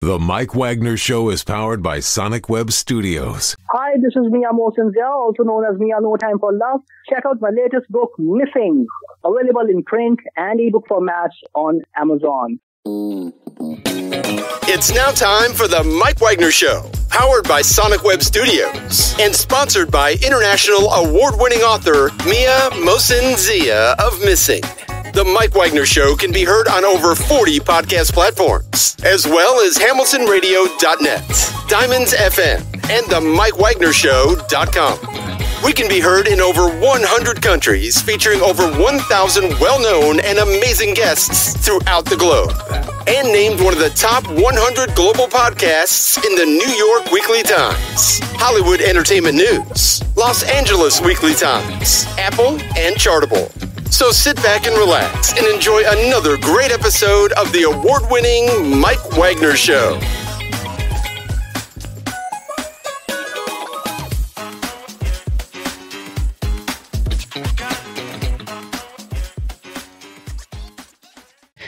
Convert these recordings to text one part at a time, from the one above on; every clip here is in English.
The Mike Wagner Show is powered by Sonic Web Studios. Hi, this is Mia Mosensia, also known as Mia No Time for Love. Check out my latest book, Missing, available in print and ebook formats on Amazon. It's now time for the Mike Wagner Show, powered by Sonic Web Studios and sponsored by international award-winning author Mia Mosensia of Missing. The Mike Wagner Show can be heard on over 40 podcast platforms, as well as HamiltonRadio.net, Diamonds FM, and the MikeWagnerShow.com. We can be heard in over 100 countries, featuring over 1,000 well-known and amazing guests throughout the globe. And named one of the top 100 global podcasts in the New York Weekly Times, Hollywood Entertainment News, Los Angeles Weekly Times, Apple, and Chartable. So sit back and relax and enjoy another great episode of the award-winning Mike Wagner Show.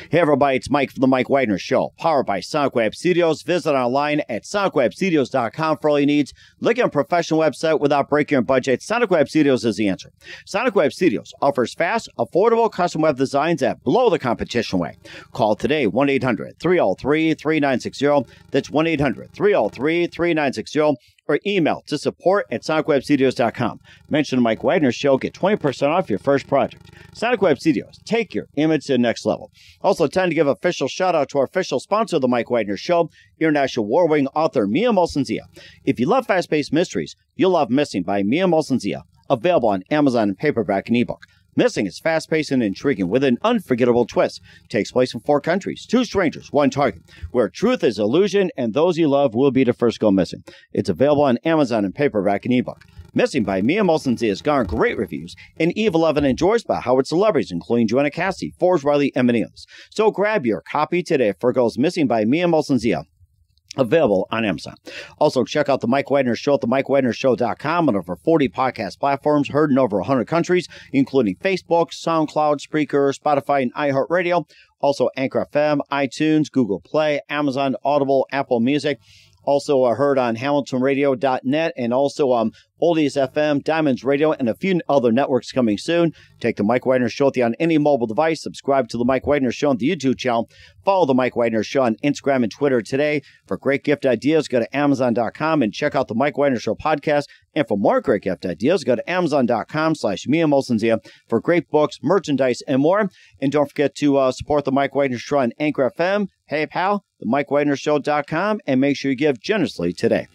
Hey everybody, it's Mike from the Mike Wagner Show, powered by Sonic Web Studios. Visit online at sonicwebstudios.com for all your needs. Look at a professional website without breaking your budget. Sonic Web Studios is the answer. Sonic Web Studios offers fast, affordable custom web designs that blow the competition away. Call today, 1-800-303-3960. That's 1-800-303-3960. Or email to support@sonicwebstudios.com. Mention the Mike Wagner Show. Get 20% off your first project. Sonic Web Studios. Take your image to the next level. Also, time to give an official shout out to our official sponsor of the Mike Wagner Show, international award-winning author Mia Mosensia. If you love fast-paced mysteries, you'll love Missing by Mia Mosensia. Available on Amazon in paperback and ebook. Missing is fast-paced and intriguing with an unforgettable twist. Takes place in 4 countries, 2 strangers, 1 target, where truth is illusion and those you love will be the first go missing. It's available on Amazon in paperback and ebook. Missing by Mia Mosensia has garnered great reviews, and Eve 11 enjoys by Howard celebrities, including Joanna Cassidy, Forbes Riley, and many others. So grab your copy today for Girls Missing by Mia Mosensia. Available on Amazon. Also, check out the Mike Wagner Show at themikewagnershow.com on over 40 podcast platforms heard in over 100 countries, including Facebook, SoundCloud, Spreaker, Spotify, and iHeartRadio. Also, Anchor FM, iTunes, Google Play, Amazon, Audible, Apple Music. Also heard on HamiltonRadio.net and also Oldies FM, Diamonds Radio, and a few other networks coming soon. Take the Mike Wagner Show on any mobile device. Subscribe to the Mike Wagner Show on the YouTube channel. Follow the Mike Wagner Show on Instagram and Twitter today. For great gift ideas, go to Amazon.com and check out the Mike Wagner Show podcast. And for more great gift ideas, go to Amazon.com/Mia Mosensia for great books, merchandise, and more. And don't forget to support the Mike Wagner Show on Anchor FM, PayPal, themikewagnershow.com, and make sure you give generously today.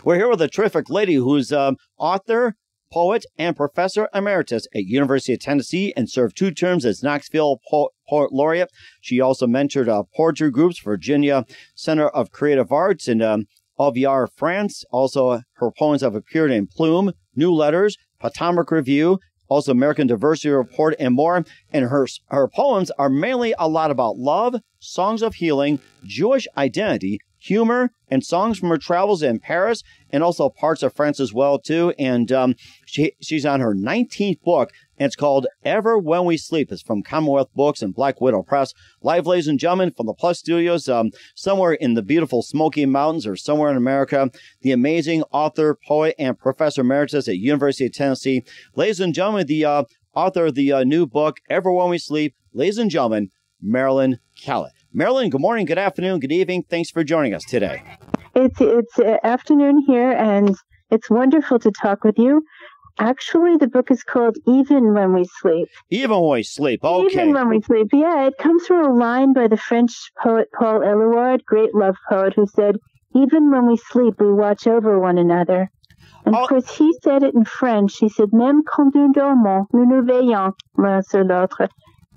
We're here with a terrific lady who's author, poet, and Professor Emeritus at University of Tennessee and served 2 terms as Knoxville Poet Laureate. She also mentored poetry groups, Virginia Center of Creative Arts in Auvergne, France. Also, her poems have appeared in Plume, New Letters, Potomac Review, also American Diversity Report, and more. And her poems are mainly a lot about love, songs of healing, Jewish identity, humor, and songs from her travels in Paris and also parts of France as well, too. And she's on her 19th book, and it's called Ever When We Sleep. It's from Commonwealth Books and Black Widow Press. Live, ladies and gentlemen, from the Plus Studios, somewhere in the beautiful Smoky Mountains or somewhere in America, the amazing author, poet, and Professor Emeritus at University of Tennessee. Ladies and gentlemen, the author of the new book, Ever When We Sleep, ladies and gentlemen, Marilyn Kallet. Marilyn, good morning, good afternoon, good evening. Thanks for joining us today. It's afternoon here, and it's wonderful to talk with you. Actually, the book is called Even When We Sleep. Even When We Sleep, okay. Even When We Sleep, yeah. It comes from a line by the French poet Paul Éluard, great love poet, who said, "Even when we sleep, we watch over one another." And of course, he said it in French. He said, "Même quand nous dormons, nous nous veillons l'un sur l'autre."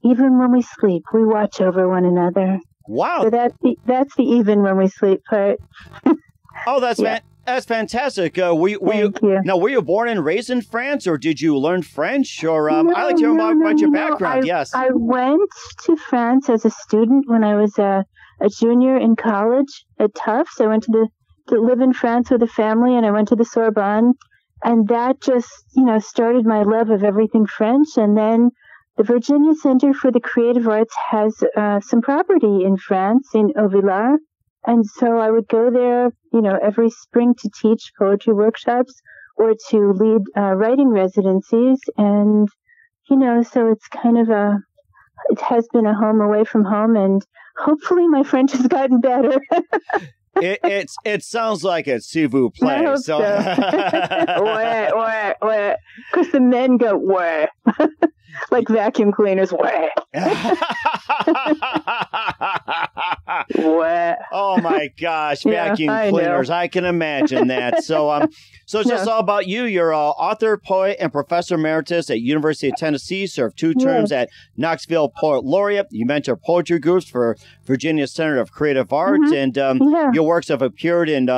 Even when we sleep, we watch over one another. Wow. So that's the even when we sleep part. Oh, that's that's fantastic. Were you born and raised in France, or did you learn French? Or I'd like to hear about your background. Yes. I went to France as a student when I was a junior in college at Tufts. I went to live in France with a family, and I went to the Sorbonne. And that just, started my love of everything French. And then the Virginia Center for the Creative Arts has some property in France, in Auvillard. And so I would go there, every spring to teach poetry workshops or to lead writing residencies. And, so it's kind of it has been a home away from home, and hopefully my French has gotten better. It sounds like it, s'il vous plaît. I hope so. Ouais. Because the men go, ouais. Like vacuum cleaners, ouais. Ouais. Oh my gosh, vacuum cleaners. I can imagine that. So it's just all about you. You're an author, poet, and Professor Emeritus at University of Tennessee. Served 2 terms at Knoxville Poet Laureate. You mentor poetry groups for Virginia Center of Creative Arts, and your works have appeared in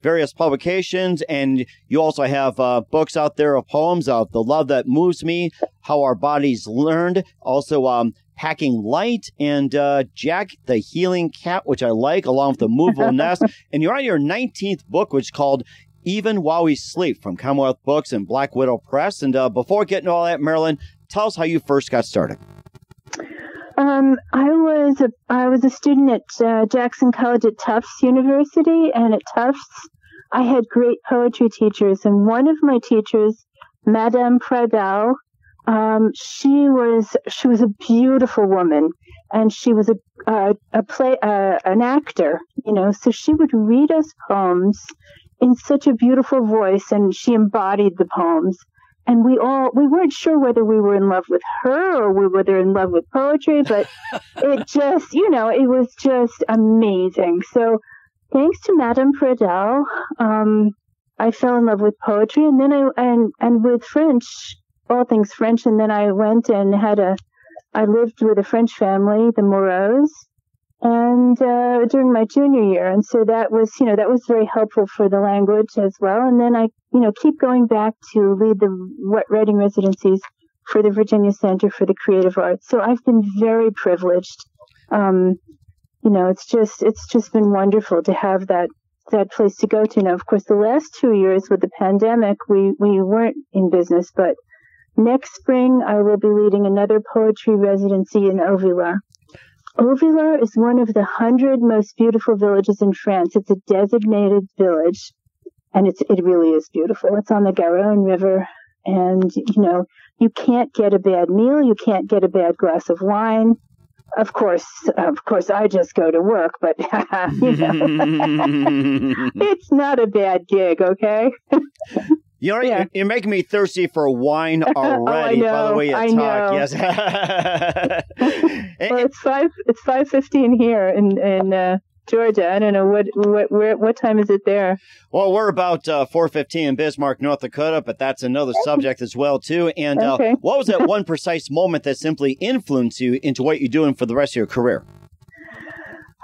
various publications, and you also have books out there of poems of The Love That Moves Me, How Our Bodies Learned, also Packing Light, and Jack the Healing Cat, which I like, along with The Movable Nest. And you're on your 19th book, which is called Even While We Sleep, from Commonwealth Books and Black Widow Press. And before getting all that, Marilyn, tell us how you first got started. I was a student at Jackson College at Tufts University, and at Tufts I had great poetry teachers, and one of my teachers, Madame Pradal, she was a beautiful woman, and she was an actor, so she would read us poems in such a beautiful voice, and she embodied the poems. And we weren't sure whether we were in love with her or we were in love with poetry, but it just, it was just amazing. So thanks to Madame Pradal, I fell in love with poetry, and then and with French, all things French. And then I went and I lived with a French family, the Moreaus, and during my junior year. And so that was very helpful for the language as well. And then I, keep going back to lead the writing residencies for the Virginia Center for the Creative Arts. So I've been very privileged. It's just been wonderful to have that place to go to. Now, of course, the last 2 years with the pandemic, we weren't in business, but next spring I will be leading another poetry residency in Auvillard. Auvillard is one of the 100 most beautiful villages in France. It's a designated village, and it really is beautiful. It's on the Garonne River, and, you can't get a bad meal. You can't get a bad glass of wine. Of course, I just go to work, but, it's not a bad gig, okay? You're making me thirsty for wine already. By the way you talk. Yes. Well, it's 5:15 here in Georgia. I don't know what time is it there? Well, we're about 4:15 in Bismarck, North Dakota, but that's another subject as well too. And what was that one precise moment that simply influenced you into what you're doing for the rest of your career?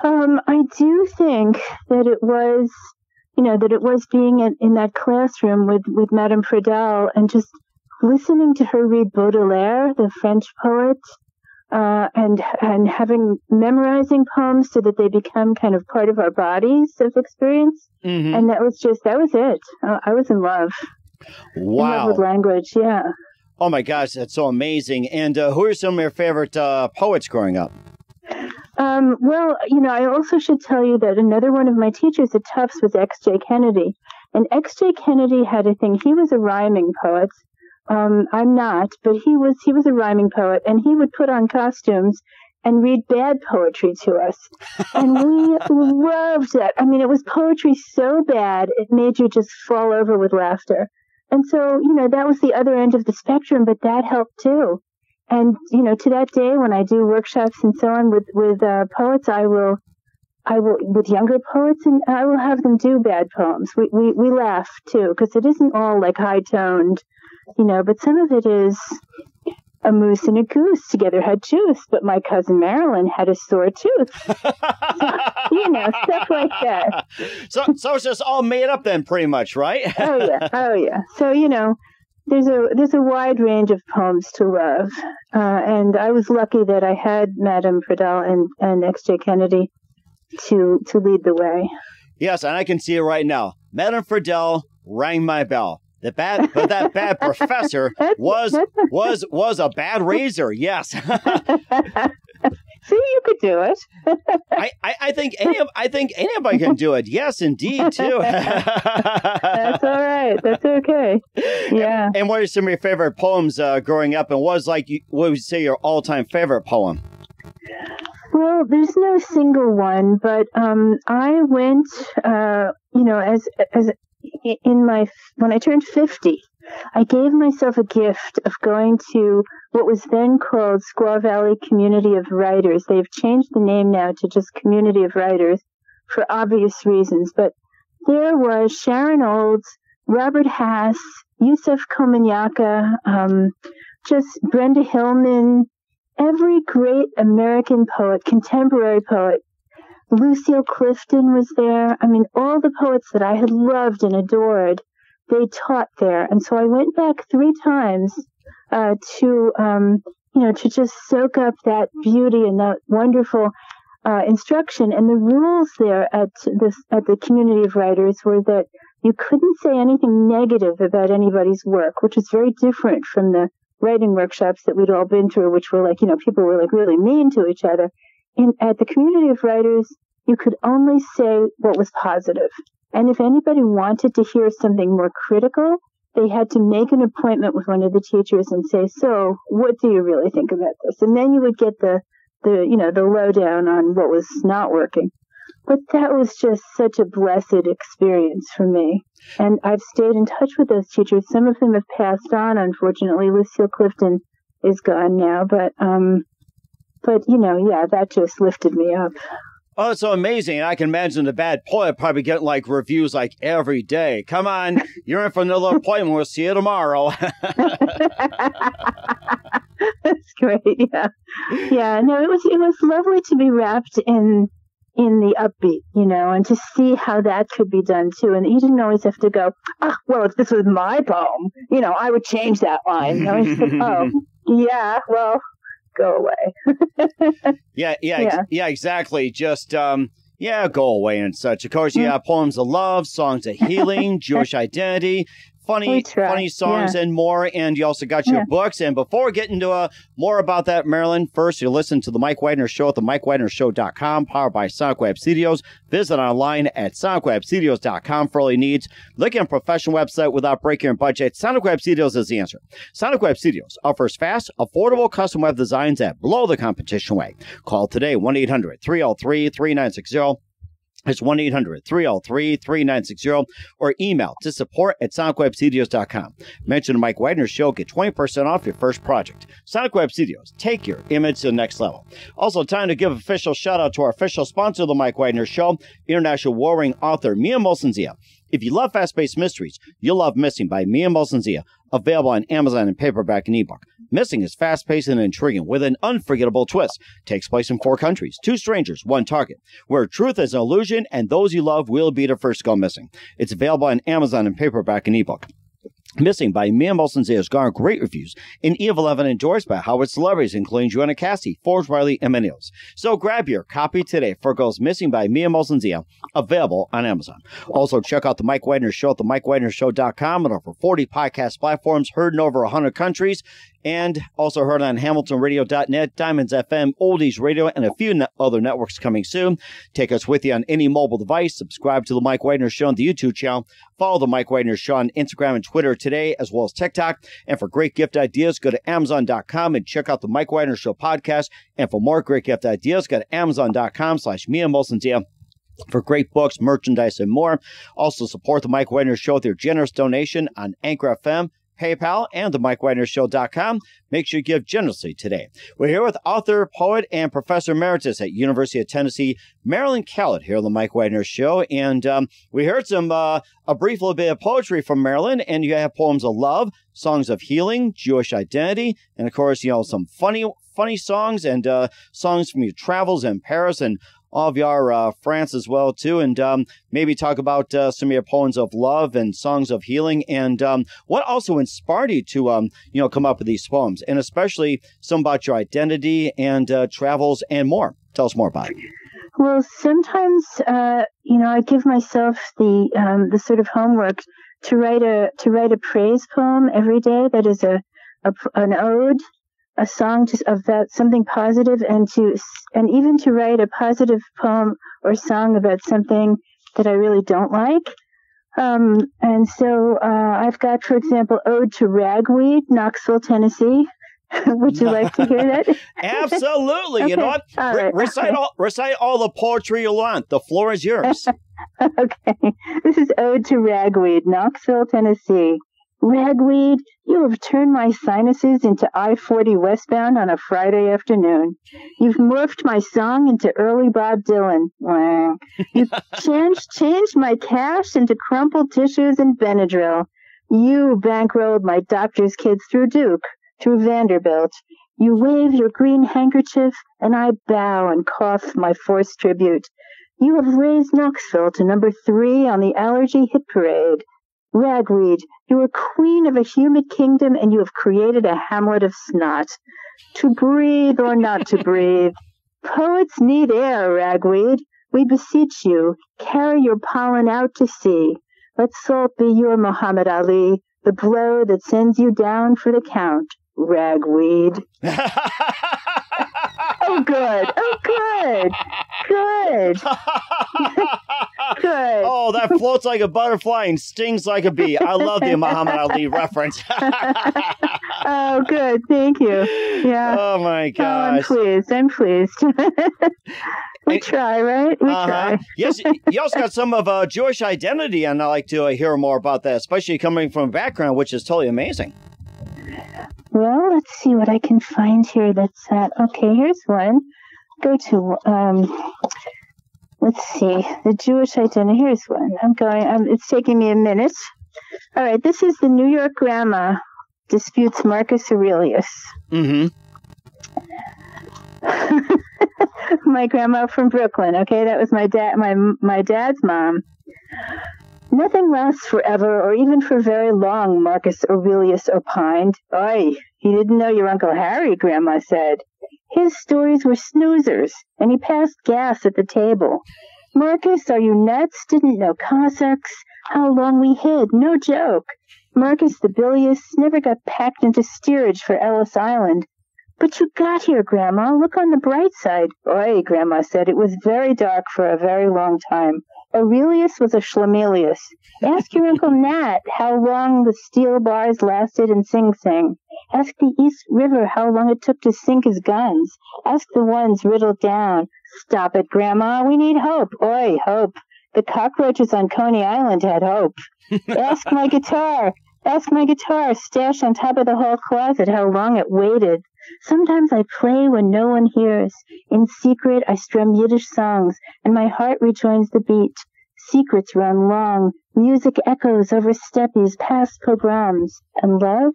I do think that it was. That it was being in that classroom with Madame Pradal and just listening to her read Baudelaire, the French poet, and memorizing poems so that they become kind of part of our bodies of experience. Mm-hmm. And that was it. I was in love. Wow. In love with language, yeah. Oh my gosh, that's so amazing. And who are some of your favorite poets growing up? Well, I also should tell you that another one of my teachers at Tufts was X.J. Kennedy. And X.J. Kennedy had a thing. He was a rhyming poet. I'm not, but he was a rhyming poet, and he would put on costumes and read bad poetry to us. And we loved that. I mean, it was poetry so bad, it made you just fall over with laughter. And so, that was the other end of the spectrum, but that helped too. And, to that day when I do workshops and so on with poets, I will, with younger poets, and I will have them do bad poems. We laugh too, because it isn't all like high toned, but some of it is a moose and a goose together had juice, but my cousin Marilyn had a sore tooth. So, stuff like that. So it's just all made up then, pretty much, right? Oh yeah. So, there's a wide range of poems to love, and I was lucky that I had Madame Pradal and X.J. Kennedy to lead the way. Yes, and I can see it right now. Madame Pradal rang my bell. That bad professor was a bad razor. Yes. See, you could do it. I think anybody can do it. Yes, indeed, too. That's all right. That's okay. Yeah. And what are some of your favorite poems growing up? And what would you say your all-time favorite poem? Well, there's no single one, but I went, when I turned 50, I gave myself a gift of going to what was then called Squaw Valley Community of Writers. They've changed the name now to just Community of Writers for obvious reasons. But there was Sharon Olds, Robert Hass, Yusef Komanyaka, just Brenda Hillman, every great American poet, contemporary poet. Lucille Clifton was there. I mean, all the poets that I had loved and adored, they taught there. And so I went back 3 times to just soak up that beauty and that wonderful instruction. And the rules there at the Community of Writers were that you couldn't say anything negative about anybody's work, which is very different from the writing workshops that we'd all been through, which were like, people were like really mean to each other. At the Community of Writers, you could only say what was positive. And if anybody wanted to hear something more critical, they had to make an appointment with one of the teachers and say, so what do you really think about this? And then you would get the lowdown on what was not working. But that was just such a blessed experience for me. And I've stayed in touch with those teachers. Some of them have passed on, unfortunately. Lucille Clifton is gone now, but that just lifted me up. Oh, it's so amazing. I can imagine the bad poet probably getting like reviews like every day. Come on, you're in for another appointment. We'll see you tomorrow. That's great. Yeah. Yeah. No, it was lovely to be wrapped in the upbeat, and to see how that could be done too. And you didn't always have to go, well, if this was my poem, I would change that line. Oh, yeah, well, go away. Yeah, exactly. Just, go away and such. Of course, you have poems of love, songs of healing, Jewish identity, funny songs and more. And you also got your books. And before getting into more about that, Marilyn, first you listen to The Mike Widener Show at themikewidnershow.com, powered by Sonic Web Studios. Visit online at sonicwebstudios.com for all your needs. Looking at a professional website without breaking your budget, Sonic Web Studios is the answer. Sonic Web Studios offers fast, affordable custom web designs that blow the competition away. Call today, 1-800-303-3960. It's 1-800-303-3960 or email to support@sonicwebstudios.com. Mention the Mike Widener Show. Get 20% off your first project. Sonic Web Studios. Take your image to the next level. Also, time to give official shout out to our official sponsor of the Mike Widener Show, international warring author Mia Molson-Zia. If you love fast-paced mysteries, you'll love Missing by Mia Molson-Zia, available on Amazon in paperback and ebook. Missing is fast-paced and intriguing with an unforgettable twist. Takes place in 4 countries, 2 strangers, 1 target, where truth is an illusion and those you love will be the first to go missing. It's available on Amazon in paperback and ebook. Missing by Mia Molson-Zia has garnered great reviews and even endorsed by Howard celebrities, including Joanna Cassie, Forbes Riley, and many others. So grab your copy today for Girls Missing by Mia Molson-Zia, available on Amazon. Also, check out The Mike Widener Show at themikewidnershow.com and over 40 podcast platforms, heard in over 100 countries, and also heard on HamiltonRadio.net, Diamonds FM, Oldies Radio, and a few other networks coming soon. Take us with you on any mobile device. Subscribe to The Mike Widener Show on the YouTube channel. Follow The Mike Widener Show on Instagram and Twitter today, as well as TikTok. And for great gift ideas, go to Amazon.com and check out The Mike Widener Show podcast. And for more great gift ideas, go to Amazon.com/Mia Molson-Zia. For great books, merchandise, and more. Also support The Mike Widener Show with your generous donation on Anchor FM, PayPal, and themikewidenershow.com. Make sure you give generously today. We're here with author, poet, and Professor Emeritus at University of Tennessee, Marilyn Kallet, here on the Mike Widener Show. And we heard a brief little bit of poetry from Marilyn, and you have poems of love, songs of healing, Jewish identity, and of course, some funny songs and songs from your travels in Paris and all of your France as well, too, and maybe talk about some of your poems of love and songs of healing, and what also inspired you to, come up with these poems, and especially some about your identity and travels and more. Tell us more about it. Well, sometimes, I give myself the sort of homework to write a praise poem every day that is an ode a song just about something positive, and even to write a positive poem or song about something that I really don't like. And so I've got, for example, Ode to Ragweed, Knoxville, Tennessee. Would you like to hear that? Absolutely. Okay. You know what? Recite all the poetry you want. The floor is yours. Okay. This is Ode to Ragweed, Knoxville, Tennessee. Ragweed, you have turned my sinuses into I-40 westbound on a Friday afternoon. You've morphed my song into early Bob Dylan. Wow. You've changed my cash into crumpled tissues and Benadryl. You bankrolled my doctor's kids through Duke, through Vanderbilt. You wave your green handkerchief, and I bow and cough my forced tribute. You have raised Knoxville to number 3 on the allergy hit parade. Ragweed, you are queen of a humid kingdom, and you have created a hamlet of snot. To breathe or not to breathe. Poets need air, Ragweed. We beseech you, carry your pollen out to sea. Let salt be your Muhammad Ali, the blow that sends you down for the count, Ragweed. Oh, good. Oh, good. Good. Good. Oh, that floats like a butterfly and stings like a bee. I love the Muhammad Ali reference. Oh, good. Thank you. Yeah. Oh, my gosh. Oh, I'm pleased. We try, right? We try. Yes, you also got some of Jewish identity, and I'd like to hear more about that, especially coming from a background which is totally amazing. Well, let's see what I can find here that's okay, here's one. Go to, let's see, the Jewish identity. Here's one. It's taking me a minute. All right, this is the New York Grandma disputes Marcus Aurelius. Mm-hmm. My grandma from Brooklyn, okay? That was my dad's mom. Nothing lasts forever or even for very long, Marcus Aurelius opined. Oi, he didn't know your Uncle Harry, Grandma said. His stories were snoozers, and he passed gas at the table. Marcus, are you nuts? Didn't know Cossacks? How long we hid, no joke. Marcus the bilious never got packed into steerage for Ellis Island. But you got here, Grandma. Look on the bright side. Oi, Grandma said. It was very dark for a very long time. Aurelius was a Schlemelius. Ask your Uncle Nat how long the steel bars lasted in Sing Sing. Ask the East River how long it took to sink his guns. Ask the ones riddled down. Stop it, Grandma. We need hope. Oi, hope. The cockroaches on Coney Island had hope. Ask my guitar. Ask my guitar, stashed on top of the hall closet, how long it waited. Sometimes I play when no one hears. In secret, I strum Yiddish songs, and my heart rejoins the beat. Secrets run long. Music echoes over steppies past pogroms. And love?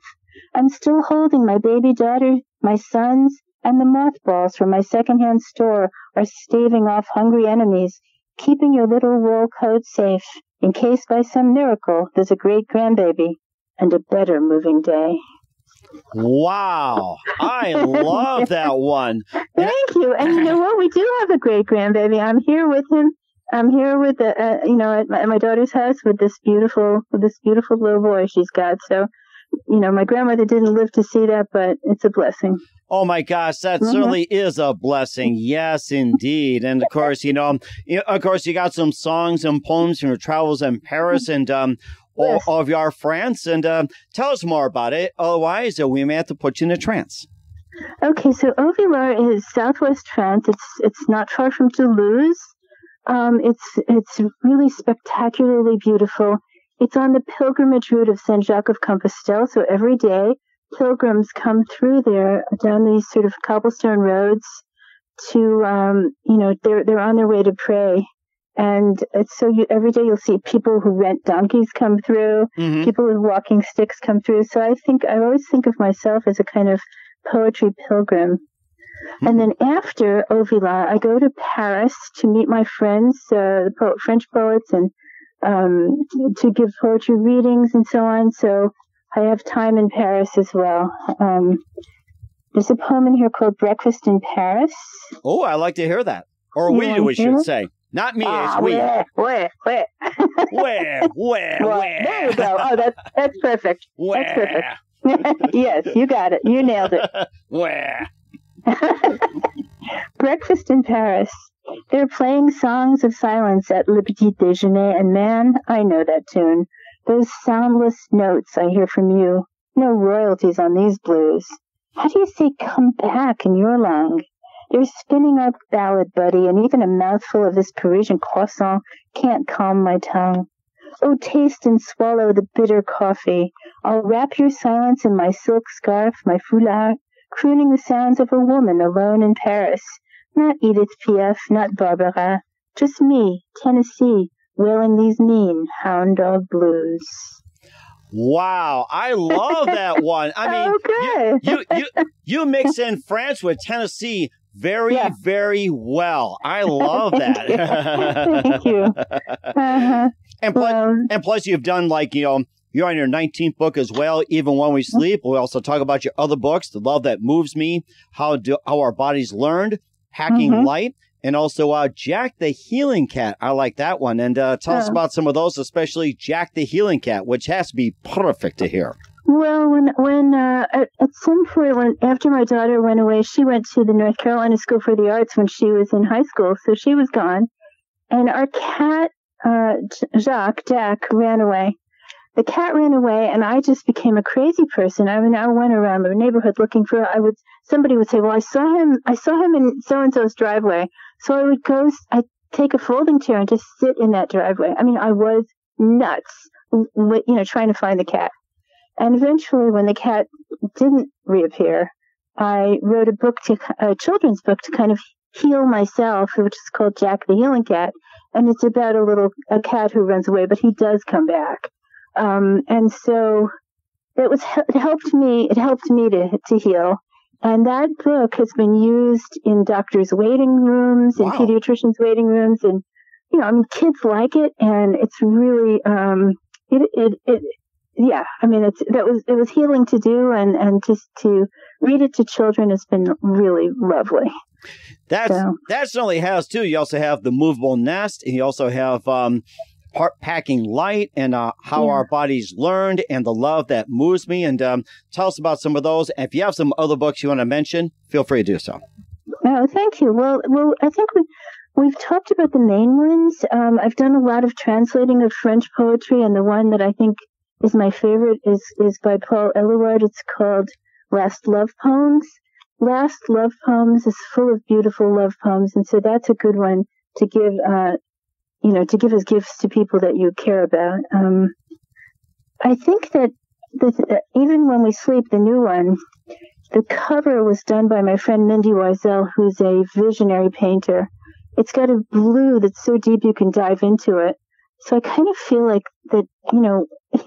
I'm still holding my baby daughter, my sons, and the mothballs from my secondhand store are staving off hungry enemies, keeping your little wool coat safe, in case by some miracle there's a great grandbaby and a better moving day. Wow. I love that one. Thank you. And you know what? We do have a great grandbaby. I'm here with him. I'm here with the, at my daughter's house with this beautiful little boy she's got. So, my grandmother didn't live to see that, but it's a blessing. Oh my gosh, that certainly is a blessing. Yes, indeed. And of course, you got some songs and poems from your travels in Paris and all of your France. And tell us more about it. Otherwise, we may have to put you in a trance. Okay, so Auvillard is southwest France. It's not far from Toulouse. It's really spectacularly beautiful. It's on the pilgrimage route of Saint Jacques of Compostelle. So every day, pilgrims come through there down these sort of cobblestone roads to, they're on their way to pray. And it's every day you'll see people who rent donkeys come through, people with walking sticks come through. So I always think of myself as a kind of poetry pilgrim. And then after Auvillard, I go to Paris to meet my friends, French poets, and to give poetry readings and so on. So I have time in Paris as well. There's a poem in here called Breakfast in Paris. Oh, I like to hear that. Or we should say. Not me, it's we. Where? Where? There you go. Oh, that's perfect. Where? That's perfect. Yes, you got it. You nailed it. Where? Breakfast in Paris. They're playing songs of silence at Le Petit Déjeuner, and man, I know that tune. Those soundless notes I hear from you. No royalties on these blues. How do you say come back in your langue? They're spinning up ballad, buddy, and even a mouthful of this Parisian croissant can't calm my tongue. Oh, taste and swallow the bitter coffee. I'll wrap your silence in my silk scarf, my foulard, crooning the sounds of a woman alone in Paris. Not Edith Piaf, not Barbara. Just me, Tennessee, wailing these mean hound dog blues. Wow, I love that one. I mean, okay. you mix in France with Tennessee very, very well. I love that. Thank you. Uh-huh. And plus, you've done you're on your 19th book as well. Even when we sleep, we also talk about your other books, The Love That Moves Me, How Our Bodies Learned, Hacking Light, and also Jack the Healing Cat. I like that one. And tell us about some of those, especially Jack the Healing Cat, which has to be perfect to hear. Well, when at some point, after my daughter went away, she went to the North Carolina School for the Arts when she was in high school, so she was gone. And our cat, Jack, ran away. The cat ran away, and I just became a crazy person. I mean, I went around the neighborhood looking for. Somebody would say, "Well, I saw him in so and so's driveway." So I would go. I'd take a folding chair and just sit in that driveway. I mean, I was nuts, trying to find the cat. And eventually, when the cat didn't reappear, I wrote a children's book to kind of heal myself, which is called Jack the Healing Cat, and it's about a cat who runs away, but he does come back. And so it helped me to heal. And that book has been used in doctors' waiting rooms, in pediatricians' waiting rooms, and kids like it, and it's really it was healing to do, and just to read it to children has been really lovely. That certainly has too. You also have The Movable Nest, and you also have Packing Light, and How Our Bodies Learned, and The Love That Moves Me. And tell us about some of those. And if you have some other books you want to mention, feel free to do so. Oh, thank you. Well, I think we've talked about the main ones. I've done a lot of translating of French poetry, and the one that I think is my favorite is by Paul Eluard. It's called Last Love Poems. Last Love Poems is full of beautiful love poems, and so that's a good one to give to give as gifts to people that you care about. I think that even when we sleep, the new one, the cover was done by my friend Mindy Wiesel, who's a visionary painter. It's got a blue that's so deep you can dive into it. So I kind of feel like that,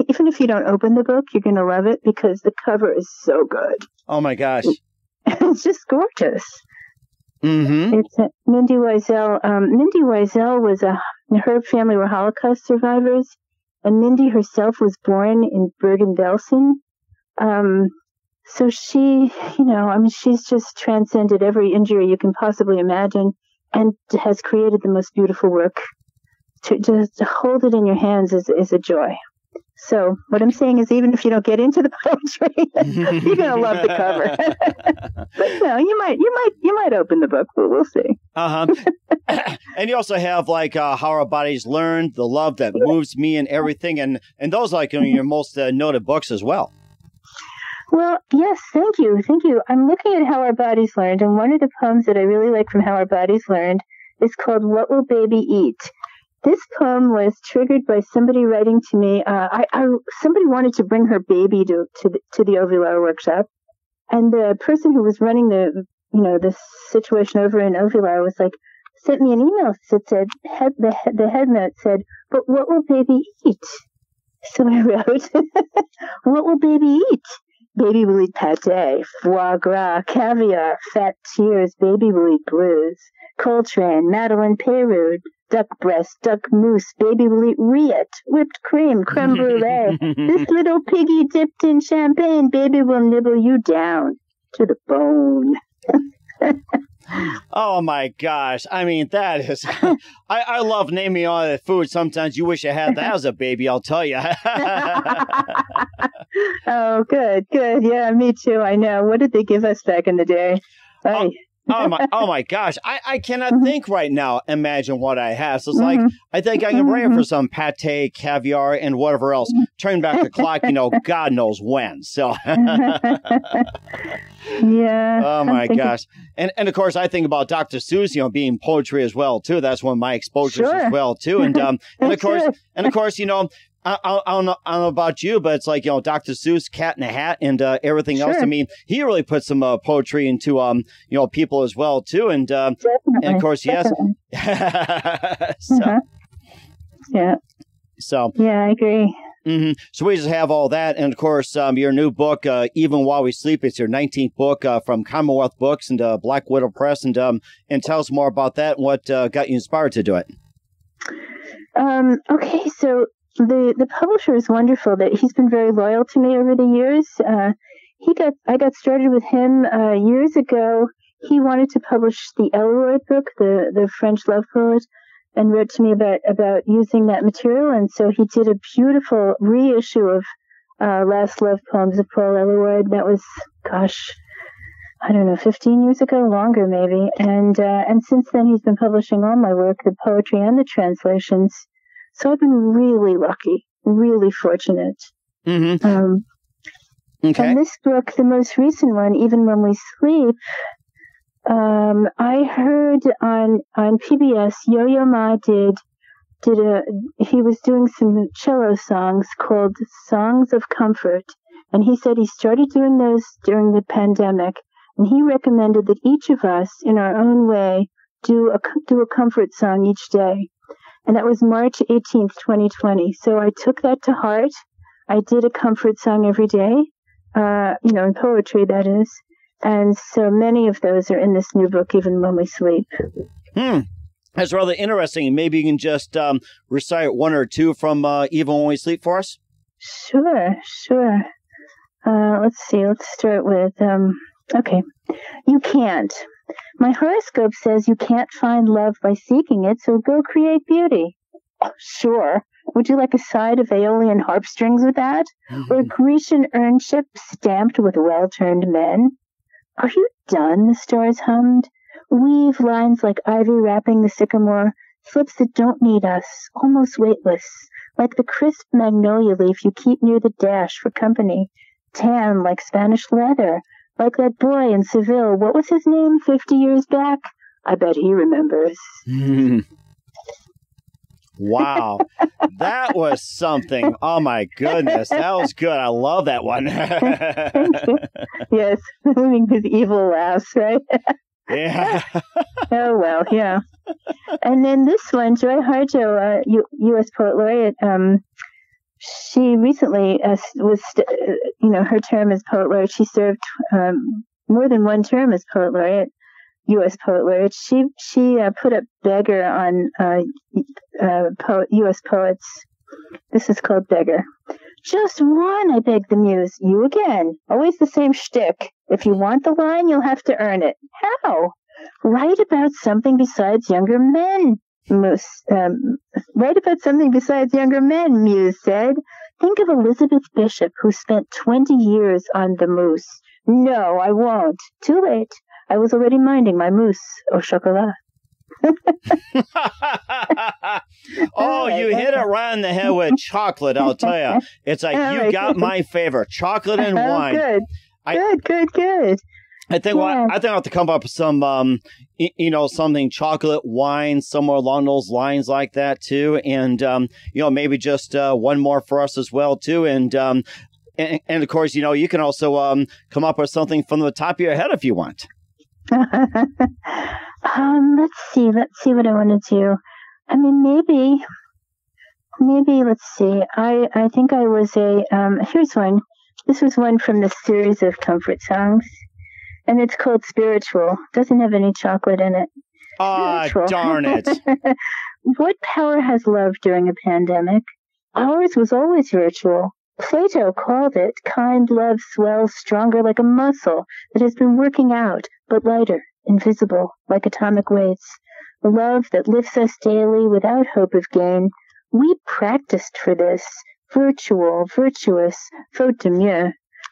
even if you don't open the book, you're going to love it because the cover is so good. Oh my gosh. It's just gorgeous. Mm-hmm. It's Mindy Wiesel. Mindy Wiesel her family were Holocaust survivors, and Mindy herself was born in Bergen-Belsen. So she, she's just transcended every injury you can possibly imagine, and has created the most beautiful work. To hold it in your hands is a joy. So what I'm saying is, even if you don't get into the poetry, you're gonna love the cover. But you might open the book, but we'll see. And you also have How Our Bodies Learned, The Love That Moves Me, and everything, and those your most noted books as well. Well, yes, thank you. I'm looking at How Our Bodies Learned, and one of the poems that I really like from How Our Bodies Learned is called "What Will Baby Eat?" This poem was triggered by somebody writing to me. Somebody wanted to bring her baby to the Ovular workshop, and the person who was running the situation over in Ovular was sent me an email that said the head note said, "But what will baby eat?" So I wrote, "What will baby eat? Baby will eat pate, foie gras, caviar, fat tears. Baby will eat blues. Coltrane, Madeline Peyroud, duck breast, duck mousse. Baby will eat riette, whipped cream, creme brulee. This little piggy dipped in champagne. Baby will nibble you down to the bone." Oh my gosh. I mean, that is, I love naming all the food. Sometimes you wish I had that as a baby, I'll tell you. Oh, good. Yeah, me too. I know. What did they give us back in the day? Oh, oh my gosh. I cannot think right now. Imagine what I have. So it's like, I think I can bring it for some pate, caviar, and whatever else. Turn back the clock, God knows when. So, yeah. Oh my gosh. And of course, I think about Dr. Seuss, being poetry as well, too. That's one of my exposures as well, too. And, and of course, I don't know about you, but it's like, Dr. Seuss, Cat in a Hat, and everything else. I mean, he really put some poetry into, people as well, too. And of course, yes. Yeah. So. Yeah, I agree. Mm-hmm. So we just have all that. And of course, your new book, Even While We Sleep, it's your 19th book from Commonwealth Books and Black Widow Press. And tell us more about that and what got you inspired to do it. Okay, so the publisher is wonderful. That he's been very loyal to me over the years. I got started with him years ago. He wanted to publish the Elroy book, the French love poet, and wrote to me about using that material. And so he did a beautiful reissue of Last Love Poems of Paul Eluard. That was, I don't know, 15 years ago, longer maybe. And since then he's been publishing all my work, the poetry and the translations. So I've been really lucky, really fortunate. Mm-hmm. Okay. And this book, the most recent one, Even When We Sleep, I heard on PBS, Yo-Yo Ma he was doing some cello songs called Songs of Comfort. And he said he started doing those during the pandemic. And he recommended that each of us, in our own way, do a comfort song each day. And that was March 18th, 2020. So I took that to heart. I did a comfort song every day, in poetry, that is. And so many of those are in this new book, Even When We Sleep. That's rather interesting. Maybe you can just recite one or two from Even When We Sleep for us? Sure. Let's see. Let's start with, okay. You can't. My horoscope says you can't find love by seeking it, so go create beauty. Oh, sure. Would you like a side of Aeolian harp strings with that? Or a Grecian urnship stamped with well-turned men? Are you done? The stars hummed. Weave lines like ivy wrapping the sycamore, slips that don't need us, almost weightless, like the crisp magnolia leaf you keep near the dash for company, tan like Spanish leather, like that boy in Seville. What was his name 50 years back? I bet he remembers. Wow. That was something. Oh, my goodness. That was good. I love that one. Yes. His evil laughs, right? Yeah. Oh, well, yeah. And then this one, Joy Harjo, U.S. Poet Laureate, she recently was, her term as Poet Laureate. She served more than one term as Poet Laureate, U.S. Poet Laureate. She put up Beggar on U.S. Poets. This is called Beggar. Just one, I begged the muse. You again. Always the same shtick. If you want the line, you'll have to earn it. How? Write about something besides younger men, write about something besides younger men, Muse said. Think of Elizabeth Bishop, who spent 20 years on the Moose. No, I won't. Too late. I was already minding my mousse au chocolat. Oh, you hit it right on the head with chocolate, I'll tell you. It's like, you got my favorite, chocolate and wine. Good. Good. I think I think I'll have to come up with some, something chocolate, wine, somewhere along those lines like that too. And, maybe just one more for us as well too. And of course, you can also come up with something from the top of your head if you want. Let's see what I want to do. I mean, maybe let's see. I think I was here's one. This was one from the series of comfort songs, and it's called Spiritual. Doesn't have any chocolate in it. Ah, darn it. What power has love during a pandemic? Ours was always virtual. Plato called it kind love swells stronger like a muscle that has been working out, but lighter, invisible, like atomic weights. Love that lifts us daily without hope of gain. We practiced for this. virtual, virtuous, faute de mieux.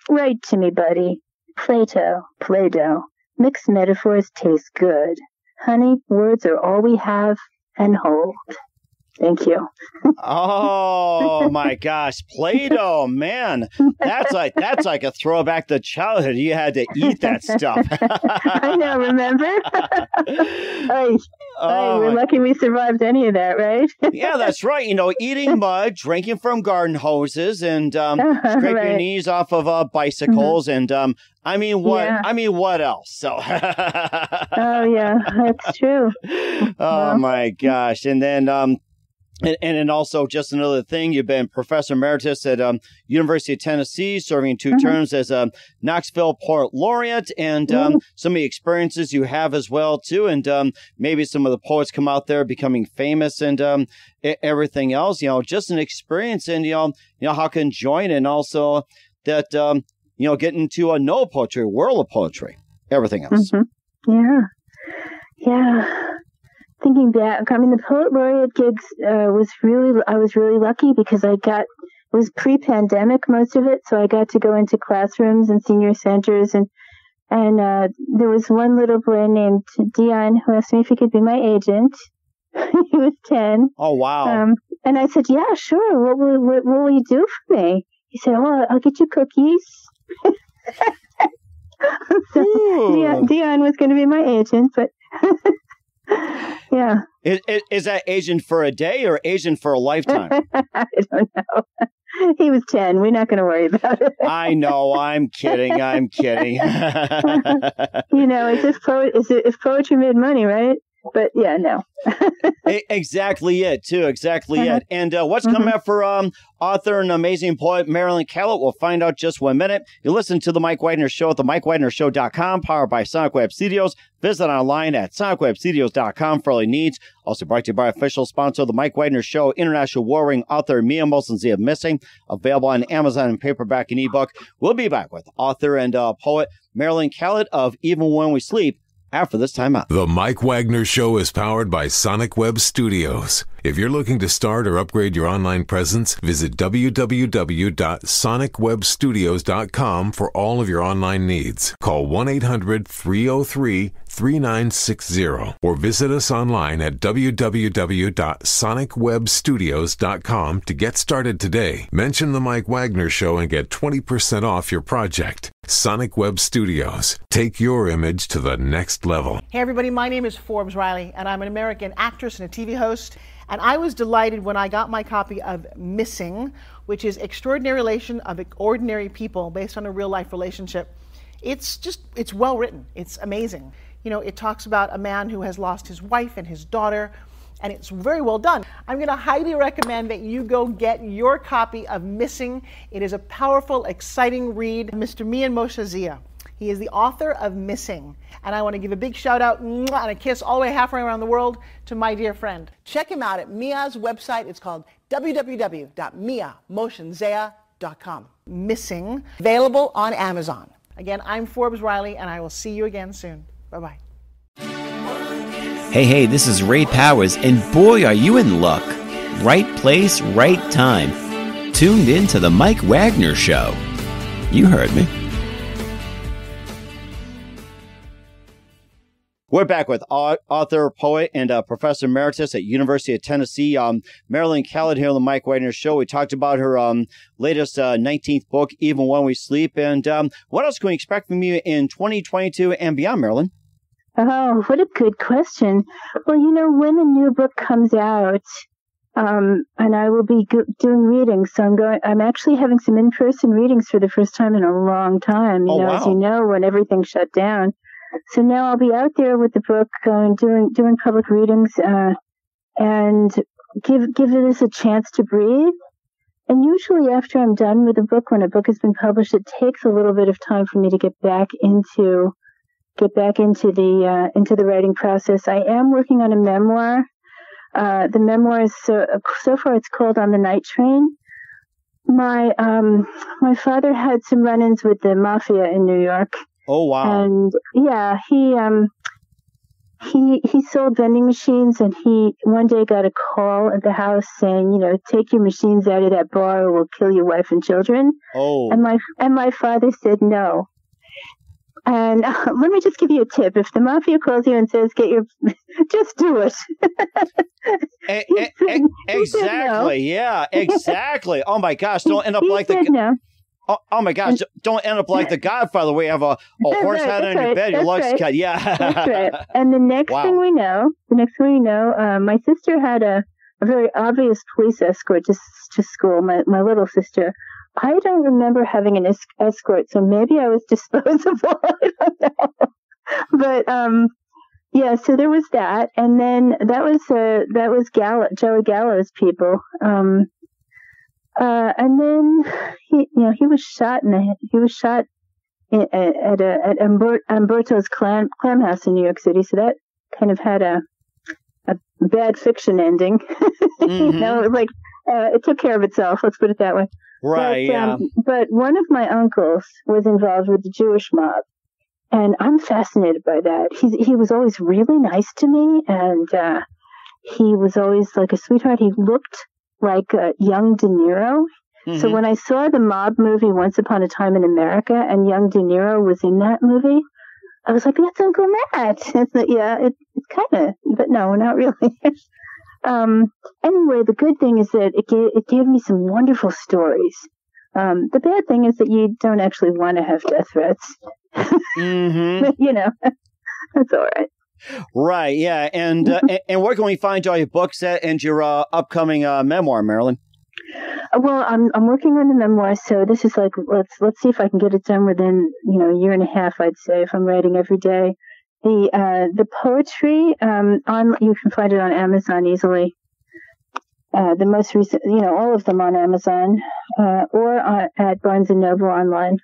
Write to me, buddy. Plato, Play-Doh. Mixed metaphors taste good. Honey, words are all we have and hold. Thank you. Oh my gosh, Play-Doh, man, that's like a throwback to childhood. You had to eat that stuff. I know. Remember? We're lucky we survived any of that, right? Yeah, that's right. Eating mud, drinking from garden hoses, and scrape your knees off of bicycles, and what else? So. Oh yeah, that's true. Oh my gosh, and then. And then also, just another thing, you've been Professor Emeritus at University of Tennessee, serving 2 terms as a Knoxville Poet Laureate, and some of the experiences you have as well, too. And maybe some of the poets come out there becoming famous and everything else, just an experience and, how can join, and also that, getting to know poetry, world of poetry, everything else. Yeah. Thinking back, the Poet Laureate gigs I was really lucky because it was pre-pandemic, most of it, so I got to go into classrooms and senior centers, and there was one little boy named Dion who asked me if he could be my agent. He was 10. Oh, wow. And I said, yeah, sure. What will you do for me? He said, oh, I'll get you cookies. So Dion was going to be my agent, but... Yeah. Is that agent for a day or agent for a lifetime? I don't know. He was 10. We're not going to worry about it. I know. I'm kidding. It's if poetry made money, right? But yeah, no. Exactly it, too. Exactly it. And what's coming up for author and amazing poet Marilyn Kallet? We'll find out just 1 minute. You listen to The Mike Wagner Show at themikewagnershow.com, powered by Sonic Web Studios. Visit online at sonicwebstudios.com for all your needs. Also brought to you by official sponsor, The Mike Wagner Show, international warring author Mia Molson of Missing, available on Amazon in paperback and ebook. We'll be back with author and poet Marilyn Kallet of Even When We Sleep after this time out. The Mike Wagner Show is powered by Sonic Web Studios. If you're looking to start or upgrade your online presence, visit www.sonicwebstudios.com for all of your online needs. Call 1-800-303-3960 or visit us online at www.sonicwebstudios.com to get started today. Mention The Mike Wagner Show and get 20% off your project. Sonic Web Studios. Take your image to the next level. Hey everybody, my name is Forbes Riley, and I'm an American actress and a TV host. And I was delighted when I got my copy of Missing, which is Extraordinary Relation of Ordinary People based on a real life relationship. It's well written. It's amazing. It talks about a man who has lost his wife and his daughter, and it's very well done. I'm going to highly recommend that you go get your copy of Missing. It is a powerful, exciting read. Mr. Mian Moshe Zia. He is the author of Missing. And I want to give a big shout out and a kiss all the way halfway around the world to my dear friend. Check him out at Mia's website. It's called www.miamoshenzea.com. Missing, available on Amazon. Again, I'm Forbes Riley, and I will see you again soon. Bye-bye. Hey, this is Ray Powers, and boy, are you in luck. Right place, right time. Tuned in to The Mike Wagner Show. You heard me. We're back with author, poet, and Professor Emeritus at University of Tennessee, Marilyn Kallet here on The Mike Wagner Show. We talked about her latest 19th book, Even When We Sleep. And what else can we expect from you in 2022 and beyond, Marilyn? Oh, what a good question. Well, when a new book comes out, and I will be doing readings, so I'm actually having some in-person readings for the first time in a long time, wow. As you know, when everything shut down. So now I'll be out there with the book, doing public readings, and give this a chance to breathe. And usually after I'm done with a book, when a book has been published, it takes a little bit of time for me to get back into the writing process. I am working on a memoir. The memoir is so far it's called On the Night Train. My father had some run-ins with the mafia in New York. Oh, wow. And yeah, he he sold vending machines, and he one day got a call at the house saying, take your machines out of that bar or we'll kill your wife and children. Oh. And my father said no. And let me just give you a tip. If the mafia calls you and says, just do it. Exactly. Yeah, exactly. Oh my gosh. Don't end up like no. Oh my gosh. Don't end up like the Godfather where you have a horse head on your bed, your legs cut. Yeah. That's right. And the next thing we know, my sister had a very obvious police escort to school, my little sister. I don't remember having an escort, so maybe I was disposable. I don't know. But yeah, so there was that, and then that was Joey Gallo's people. And then he was shot at Umberto's clam house in New York City. So that kind of had a bad fiction ending. Mm-hmm. It took care of itself. Let's put it that way. Right. But one of my uncles was involved with the Jewish mob, and I'm fascinated by that. He was always really nice to me, and he was always like a sweetheart. He looked like young De Niro. Mm-hmm. So when I saw the mob movie Once Upon a Time in America, and young De Niro was in that movie, I was like, that's Uncle Matt. It's kind of, but no, not really. Anyway, the good thing is that it gave me some wonderful stories. The bad thing is that you don't actually want to have death threats. Mm-hmm. That's all right. Right, yeah. And where can we find all your books at and your upcoming memoir, Marilyn? Well, I'm working on the memoir, so this is like, let's see if I can get it done within, a year and a half, I'd say, if I'm writing every day. The poetry, you can find it on Amazon easily. The most recent, all of them on Amazon, or at Barnes & Noble online.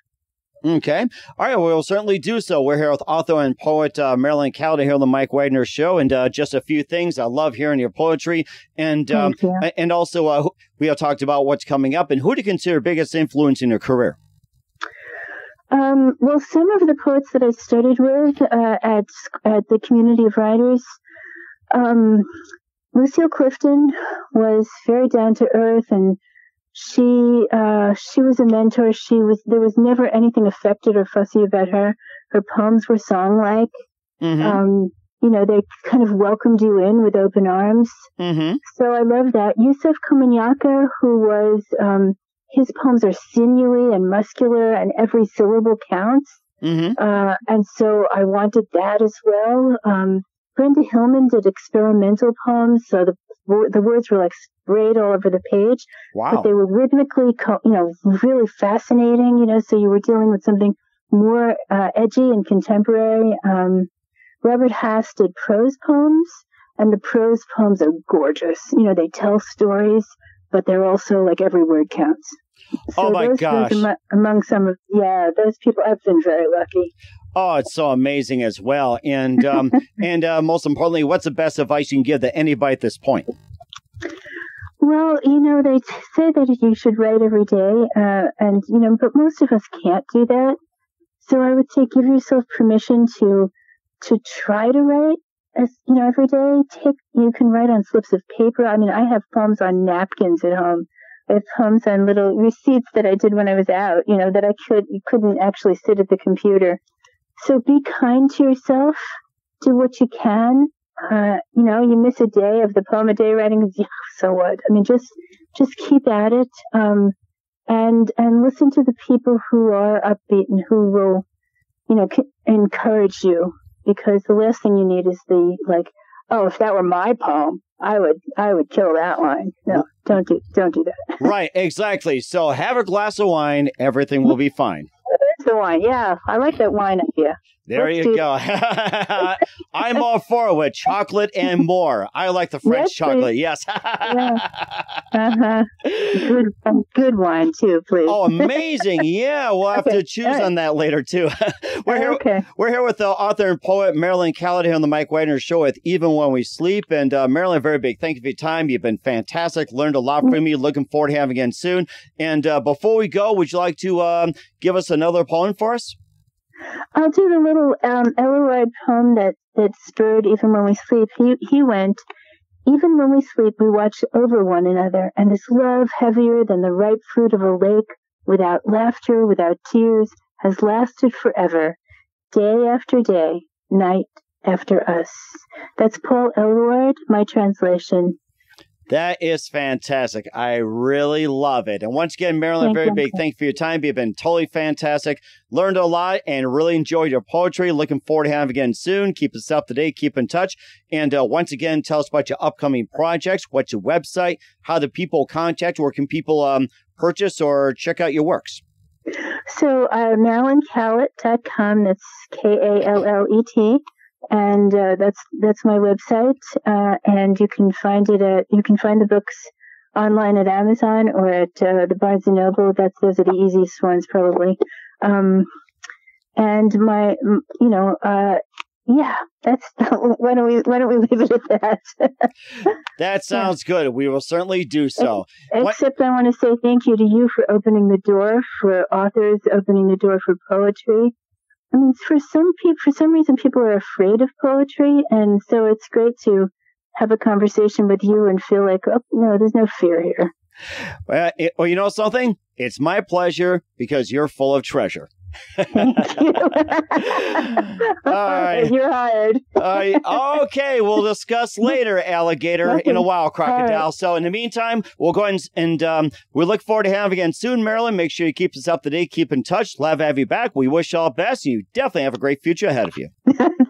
Okay. All right. We'll certainly do so. We're here with author and poet Marilyn Kallet here on the Mike Wagner Show. And just a few things. I love hearing your poetry. And also we have talked about what's coming up. And who do you consider biggest influence in your career? Well, some of the poets that I studied with at the Community of Writers, Lucille Clifton was very down to earth, and she was a mentor. There was never anything affected or fussy about her. Her poems were song-like. Mm-hmm. They kind of welcomed you in with open arms. Mm-hmm. So I love that. Yusef Komunyakaa, who was, his poems are sinewy and muscular, and every syllable counts. Mm-hmm. And so I wanted that as well. Brenda Hillman did experimental poems, so the words were like sprayed all over the page. Wow. But they were rhythmically, really fascinating, so you were dealing with something more edgy and contemporary. Robert Hass did prose poems, and the prose poems are gorgeous. They tell stories, but they're also like every word counts. So oh my gosh. Among some of, those people, I've been very lucky. Oh, it's so amazing as well. And most importantly, what's the best advice you can give to anybody at this point? Well, they say that you should write every day, but most of us can't do that. So I would say give yourself permission to try to write, every day. You can write on slips of paper. I mean, I have poems on napkins at home. I have poems on little receipts that I did when I was out, that I couldn't actually sit at the computer. So be kind to yourself. Do what you can. You miss a day of the poem a day writing. So what? I mean, just keep at it. And listen to the people who are upbeat and who will, encourage you. Because the last thing you need is if that were my poem, I would kill that line. No, don't do that. Right, exactly. So have a glass of wine, everything will be fine. The wine, yeah. I like that wine idea. There you go. I'm all for it with chocolate and more. I like the French chocolate. Yes. Good wine too, please. Oh, amazing! Yeah, we'll have to choose on that later too. We're here with the author and poet Marilyn Kallet here on the Mike Wagner Show with Even When We Sleep. And Marilyn, very big thank you for your time. You've been fantastic. Learned a lot from you. Looking forward to having you again soon. And before we go, would you like to give us another poem for us? I'll do the little Elward poem that spurred Even When We Sleep. He went, even when we sleep, we watch over one another, and this love heavier than the ripe fruit of a lake, without laughter, without tears, has lasted forever, day after day, night after us. That's Paul Elward, my translation. That is fantastic. I really love it. And once again, Marilyn, very big thank you for your time. You've been totally fantastic. Learned a lot and really enjoyed your poetry. Looking forward to having you again soon. Keep us up to date. Keep in touch. And once again, tell us about your upcoming projects. What's your website? How do people contact? Where can people purchase or check out your works? So MarilynKallet.com. That's Kallet. And that's my website, and you can find the books online at Amazon or at the Barnes and Noble. Those are the easiest ones probably. And my, that's why don't we leave it at that? That sounds good. We will certainly do so. Except I want to say thank you to you for opening the door for authors, opening the door for poetry. I mean, for some reason, people are afraid of poetry, and so it's great to have a conversation with you and feel like, oh, no, there's no fear here. Well, you know something? It's my pleasure because you're full of treasure. Thank you. All right. You're hired. Okay, we'll discuss later, alligator, in a while, crocodile. Right. So in the meantime, we'll go ahead and we look forward to having you again soon, Marilyn. Make sure you keep us up to date, keep in touch. Love to have you back. We wish you all the best. You definitely have a great future ahead of you.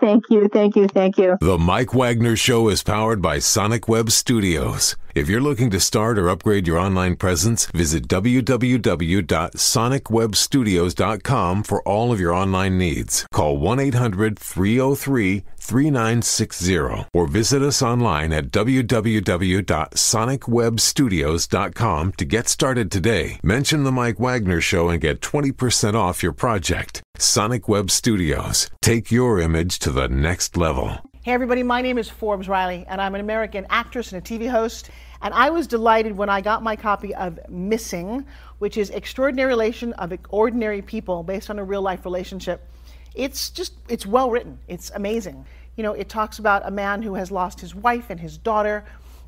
Thank you. The Mike Wagner Show is powered by Sonic Web Studios. If you're looking to start or upgrade your online presence, visit www.sonicwebstudios.com for all of your online needs. Call 1-800-303-3960 or visit us online at www.sonicwebstudios.com to get started today. Mention the Mike Wagner Show and get 20% off your project. Sonic Web Studios. Take your image to the next level. Hey everybody, my name is Forbes Riley, and I'm an American actress and a TV host. And I was delighted when I got my copy of Missing, which is Extraordinary Relation of Ordinary People based on a real life relationship. It's well written. It's amazing. You know, it talks about a man who has lost his wife and his daughter,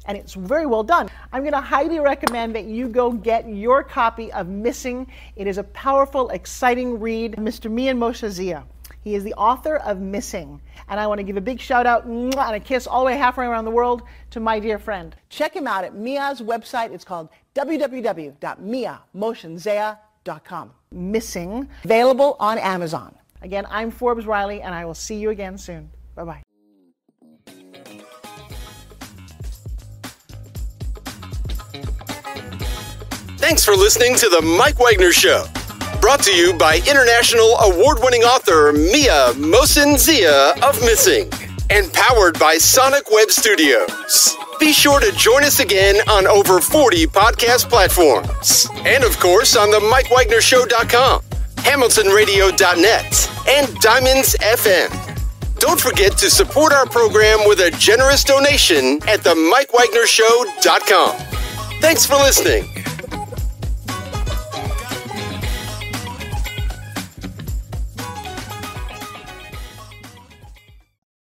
and it's very well done. I'm going to highly recommend that you go get your copy of Missing. It is a powerful, exciting read. Mr. Mian Moshe Zia. He is the author of Missing. And I want to give a big shout out and a kiss all the way halfway around the world to my dear friend. Check him out at Mia's website. It's called www.miamosenzea.com. Missing, available on Amazon. Again, I'm Forbes Riley, and I will see you again soon. Bye-bye. Thanks for listening to The Mike Wagner Show. Brought to you by international award-winning author Mia Mohsen-Zia of Missing, and powered by Sonic Web Studios. Be sure to join us again on over 40 podcast platforms, and of course on the MikeWagnerShow.com, HamiltonRadio.net, and Diamonds FM. Don't forget to support our program with a generous donation at the MikeWagnerShow.com. Thanks for listening.